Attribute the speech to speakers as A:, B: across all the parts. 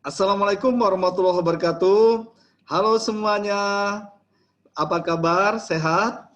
A: Assalamualaikum warahmatullahi wabarakatuh. Halo semuanya, apa kabar? Sehat?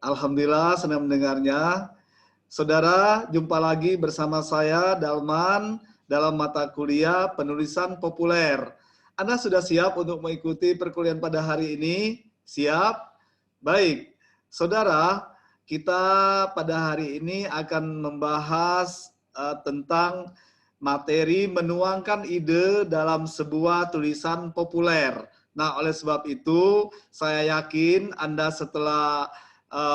A: Alhamdulillah, senang mendengarnya. Saudara, jumpa lagi bersama saya, Dalman, dalam mata kuliah penulisan populer. Anda sudah siap untuk mengikuti perkuliahan pada hari ini? Siap? Baik, saudara, kita pada hari ini akan membahas tentang materi menuangkan ide dalam sebuah tulisan populer. Nah, oleh sebab itu, saya yakin Anda setelah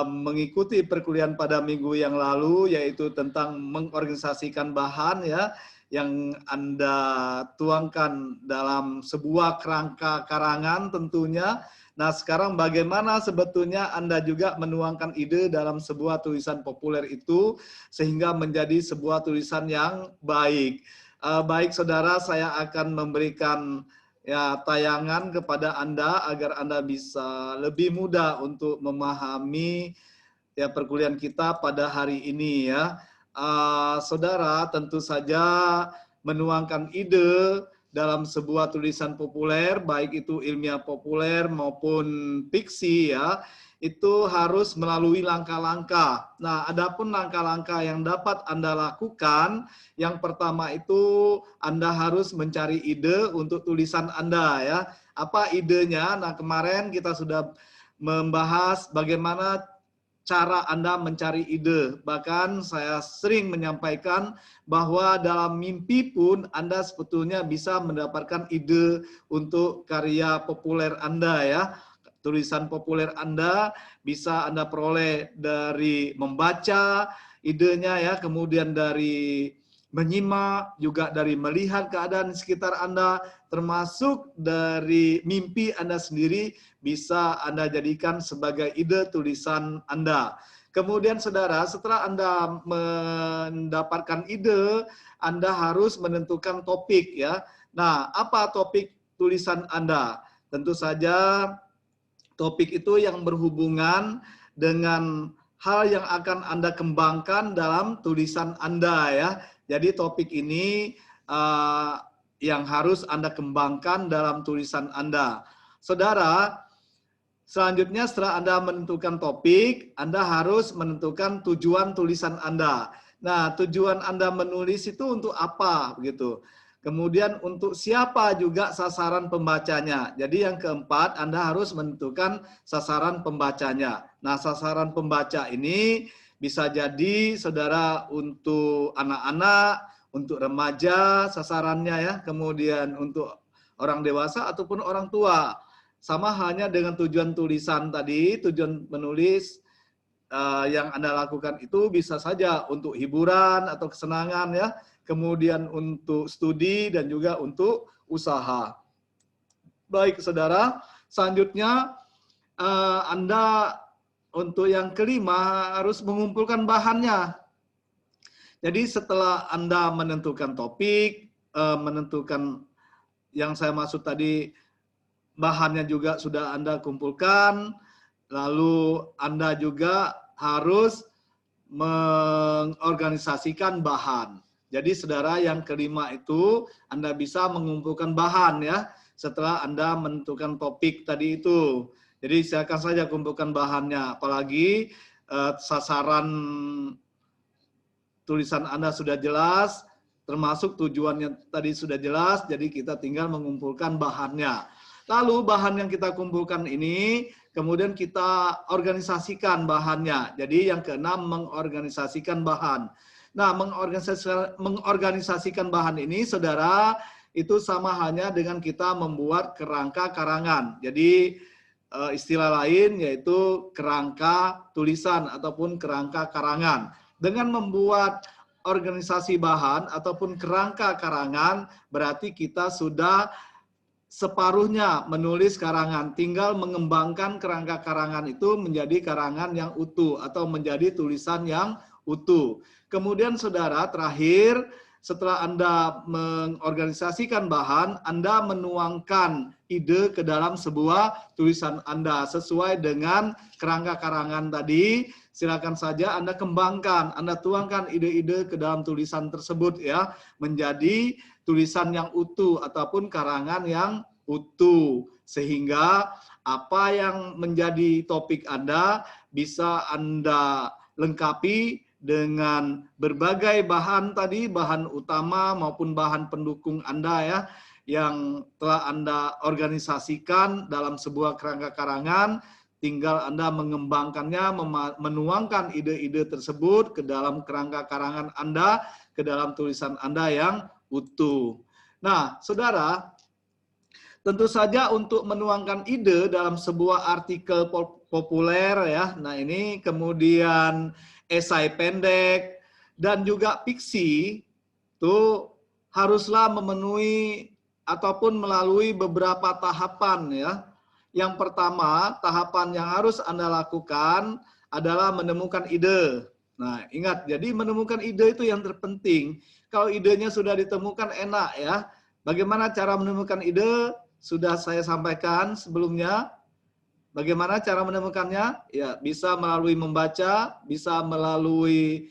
A: mengikuti perkuliahan pada minggu yang lalu, yaitu tentang mengorganisasikan bahan ya, yang Anda tuangkan dalam sebuah kerangka karangan tentunya. Nah, sekarang bagaimana sebetulnya Anda juga menuangkan ide dalam sebuah tulisan populer itu sehingga menjadi sebuah tulisan yang baik. Baik saudara, saya akan memberikan ya tayangan kepada Anda agar Anda bisa lebih mudah untuk memahami ya perkuliahan kita pada hari ini ya. Saudara tentu saja menuangkan ide dalam sebuah tulisan populer, baik itu ilmiah populer maupun fiksi ya, itu harus melalui langkah-langkah. Nah, adapun langkah-langkah yang dapat Anda lakukan, yang pertama itu Anda harus mencari ide untuk tulisan Anda ya. Apa idenya? Nah, kemarin kita sudah membahas bagaimana cara Anda mencari ide. Bahkan saya sering menyampaikan bahwa dalam mimpi pun Anda sebetulnya bisa mendapatkan ide untuk karya populer Anda ya. Tulisan populer Anda bisa Anda peroleh dari membaca idenya ya, kemudian dari menyimak, juga dari melihat keadaan di sekitar Anda, termasuk dari mimpi Anda sendiri bisa Anda jadikan sebagai ide tulisan Anda. Kemudian saudara, setelah Anda mendapatkan ide, Anda harus menentukan topik ya. Nah, apa topik tulisan Anda? Tentu saja topik itu yang berhubungan dengan hal yang akan Anda kembangkan dalam tulisan Anda ya. Jadi topik ini yang harus Anda kembangkan dalam tulisan Anda. Saudara, selanjutnya setelah Anda menentukan topik, Anda harus menentukan tujuan tulisan Anda. Nah, tujuan Anda menulis itu untuk apa begitu. Kemudian untuk siapa juga sasaran pembacanya. Jadi yang keempat, Anda harus menentukan sasaran pembacanya. Nah, sasaran pembaca ini bisa jadi saudara untuk anak-anak, untuk remaja sasarannya ya, kemudian untuk orang dewasa ataupun orang tua. Sama halnya dengan tujuan tulisan tadi, tujuan menulis yang Anda lakukan itu bisa saja untuk hiburan atau kesenangan ya, kemudian untuk studi dan juga untuk usaha. Baik saudara, selanjutnya Anda untuk yang kelima harus mengumpulkan bahannya. Jadi setelah Anda menentukan topik, menentukan yang saya maksud tadi, bahannya juga sudah Anda kumpulkan, lalu Anda juga harus mengorganisasikan bahan. Jadi saudara, yang kelima itu Anda bisa mengumpulkan bahan ya, setelah Anda menentukan topik tadi itu. Jadi silakan saja kumpulkan bahannya, apalagi sasaran tulisan Anda sudah jelas, termasuk tujuannya tadi sudah jelas, jadi kita tinggal mengumpulkan bahannya. Lalu bahan yang kita kumpulkan ini, kemudian kita organisasikan bahannya. Jadi yang keenam, mengorganisasikan bahan. Nah, mengorganisasikan bahan ini, saudara, itu sama halnya dengan kita membuat kerangka karangan. Jadi istilah lain yaitu kerangka tulisan ataupun kerangka karangan. Dengan membuat organisasi bahan ataupun kerangka karangan, berarti kita sudah separuhnya menulis karangan, tinggal mengembangkan kerangka karangan itu menjadi karangan yang utuh atau menjadi tulisan yang utuh. Kemudian saudara, terakhir setelah Anda mengorganisasikan bahan, Anda menuangkan ide ke dalam sebuah tulisan Anda sesuai dengan kerangka karangan tadi. Silakan saja Anda kembangkan, Anda tuangkan ide-ide ke dalam tulisan tersebut ya, menjadi tulisan yang utuh ataupun karangan yang utuh, sehingga apa yang menjadi topik Anda bisa Anda lengkapi dengan berbagai bahan tadi, bahan utama maupun bahan pendukung Anda ya, yang telah Anda organisasikan dalam sebuah kerangka karangan. Tinggal Anda mengembangkannya, menuangkan ide-ide tersebut ke dalam kerangka karangan Anda, ke dalam tulisan Anda yang utuh. Nah, saudara, tentu saja untuk menuangkan ide dalam sebuah artikel populer ya. Nah, ini kemudian esai pendek dan juga fiksi itu haruslah memenuhi ataupun melalui beberapa tahapan ya. Yang pertama, tahapan yang harus Anda lakukan adalah menemukan ide. Nah, ingat, jadi menemukan ide itu yang terpenting. Kalau idenya sudah ditemukan enak ya. Bagaimana cara menemukan ide? Sudah saya sampaikan sebelumnya. Bagaimana cara menemukannya? Ya, bisa melalui membaca, bisa melalui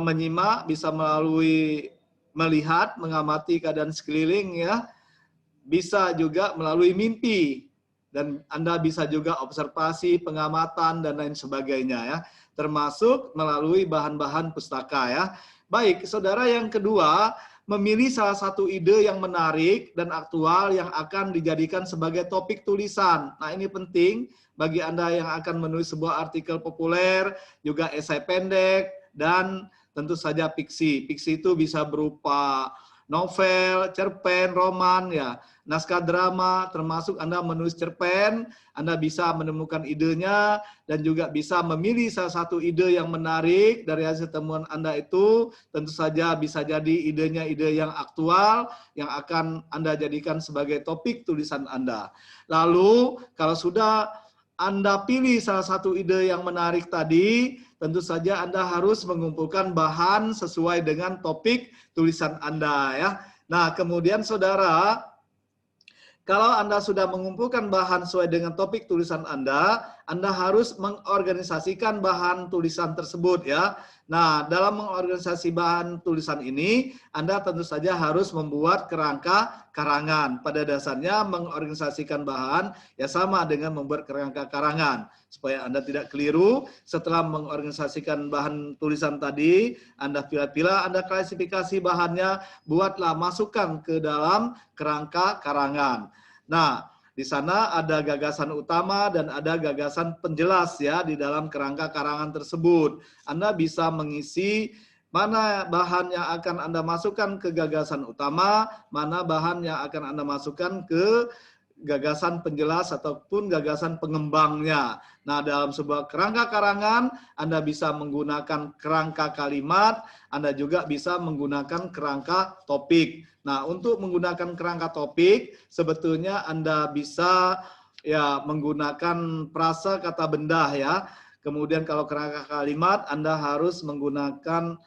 A: menyimak, bisa melalui melihat, mengamati keadaan sekeliling ya. Bisa juga melalui mimpi. Dan Anda bisa juga observasi, pengamatan, dan lain sebagainya ya. Termasuk melalui bahan-bahan pustaka ya. Baik, saudara, yang kedua, memilih salah satu ide yang menarik dan aktual yang akan dijadikan sebagai topik tulisan. Nah, ini penting bagi Anda yang akan menulis sebuah artikel populer, juga esai pendek, dan tentu saja fiksi. Fiksi itu bisa berupa novel, cerpen, roman, ya, naskah drama, termasuk Anda menulis cerpen, Anda bisa menemukan idenya dan juga bisa memilih salah satu ide yang menarik dari hasil temuan Anda itu. Tentu saja bisa jadi idenya ide yang aktual yang akan Anda jadikan sebagai topik tulisan Anda. Lalu kalau sudah Anda pilih salah satu ide yang menarik tadi, tentu saja Anda harus mengumpulkan bahan sesuai dengan topik tulisan Anda ya. Nah, kemudian saudara, kalau Anda sudah mengumpulkan bahan sesuai dengan topik tulisan Anda harus mengorganisasikan bahan tulisan tersebut ya. Nah, dalam mengorganisasi bahan tulisan ini, Anda tentu saja harus membuat kerangka karangan. Pada dasarnya mengorganisasikan bahan ya sama dengan membuat kerangka karangan. Supaya Anda tidak keliru, setelah mengorganisasikan bahan tulisan tadi, Anda pilih-pilih, Anda klasifikasi bahannya, buatlah, masukkan ke dalam kerangka karangan. Nah, di sana ada gagasan utama dan ada gagasan penjelas ya di dalam kerangka karangan tersebut. Anda bisa mengisi mana bahan yang akan Anda masukkan ke gagasan utama, mana bahan yang akan Anda masukkan ke gagasan penjelas ataupun gagasan pengembangnya. Nah, dalam sebuah kerangka karangan, Anda bisa menggunakan kerangka kalimat, Anda juga bisa menggunakan kerangka topik. Nah, untuk menggunakan kerangka topik, sebetulnya Anda bisa ya menggunakan prasa kata benda ya. Kemudian kalau kerangka kalimat, Anda harus menggunakan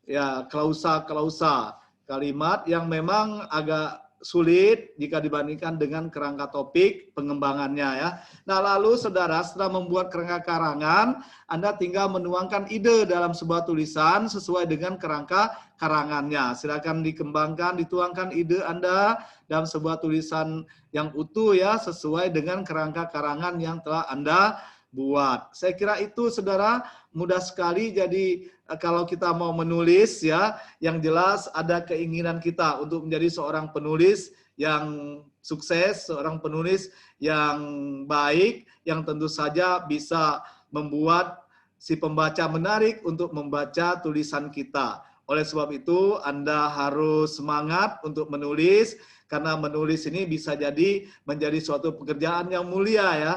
A: ya klausa-klausa. Kalimat yang memang agak sulit jika dibandingkan dengan kerangka topik pengembangannya ya. Nah, lalu saudara, setelah membuat kerangka karangan, Anda tinggal menuangkan ide dalam sebuah tulisan sesuai dengan kerangka karangannya. Silakan dikembangkan, dituangkan ide Anda dalam sebuah tulisan yang utuh ya, sesuai dengan kerangka karangan yang telah Anda buat. Saya kira itu saudara, mudah sekali. Jadi kalau kita mau menulis ya, yang jelas ada keinginan kita untuk menjadi seorang penulis yang sukses, seorang penulis yang baik, yang tentu saja bisa membuat si pembaca menarik untuk membaca tulisan kita. Oleh sebab itu, Anda harus semangat untuk menulis, karena menulis ini bisa jadi menjadi suatu pekerjaan yang mulia ya.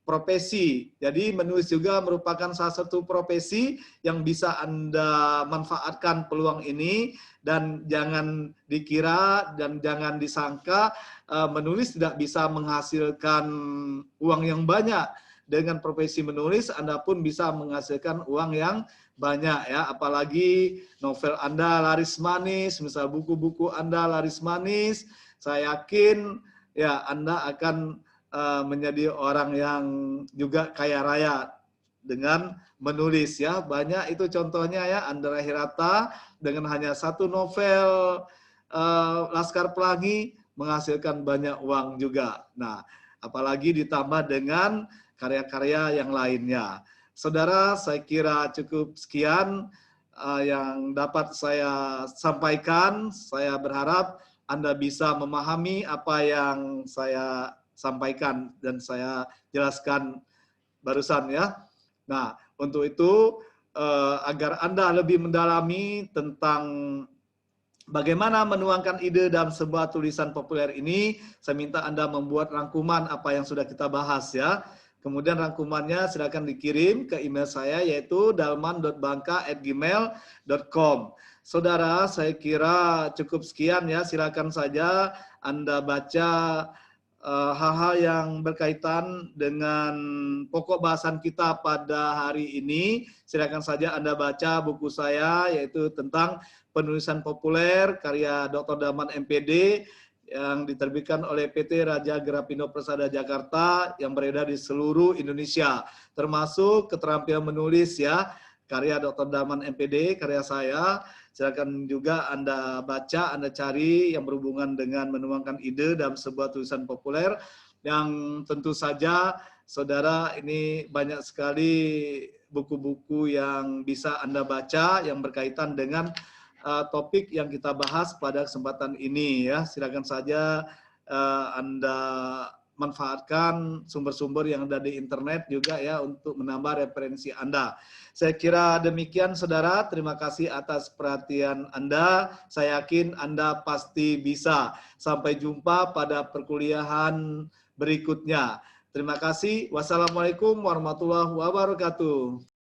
A: Profesi. Jadi menulis juga merupakan salah satu profesi yang bisa Anda manfaatkan peluang ini, dan jangan dikira dan jangan disangka menulis tidak bisa menghasilkan uang yang banyak. Dengan profesi menulis Anda pun bisa menghasilkan uang yang banyak ya, apalagi novel Anda laris manis, misal buku-buku Anda laris manis, saya yakin ya Anda akan menjadi orang yang juga kaya raya dengan menulis ya. Banyak itu contohnya ya, Andra Hirata dengan hanya satu novel Laskar Pelangi menghasilkan banyak uang juga. Nah, apalagi ditambah dengan karya-karya yang lainnya. Saudara, saya kira cukup sekian yang dapat saya sampaikan. Saya berharap Anda bisa memahami apa yang saya sampaikan dan saya jelaskan barusan ya. Nah, untuk itu agar Anda lebih mendalami tentang bagaimana menuangkan ide dalam sebuah tulisan populer ini, saya minta Anda membuat rangkuman apa yang sudah kita bahas ya. Kemudian rangkumannya silakan dikirim ke email saya yaitu dalman.bangka@gmail.com. Saudara, saya kira cukup sekian ya. Silakan saja Anda baca hal-hal yang berkaitan dengan pokok bahasan kita pada hari ini. Silakan saja Anda baca buku saya yaitu tentang penulisan populer karya Dr. Dalman MPD yang diterbitkan oleh PT Raja Gerapindo Persada Jakarta yang beredar di seluruh Indonesia, termasuk keterampilan menulis ya, karya Dr. Dalman MPD, karya saya. Silakan juga Anda baca, Anda cari yang berhubungan dengan menuangkan ide dalam sebuah tulisan populer yang tentu saja saudara ini banyak sekali buku-buku yang bisa Anda baca yang berkaitan dengan topik yang kita bahas pada kesempatan ini ya. Silakan saja Anda manfaatkan sumber-sumber yang ada di internet juga ya untuk menambah referensi Anda. Saya kira demikian saudara, terima kasih atas perhatian Anda. Saya yakin Anda pasti bisa. Sampai jumpa pada perkuliahan berikutnya. Terima kasih. Wassalamualaikum warahmatullahi wabarakatuh.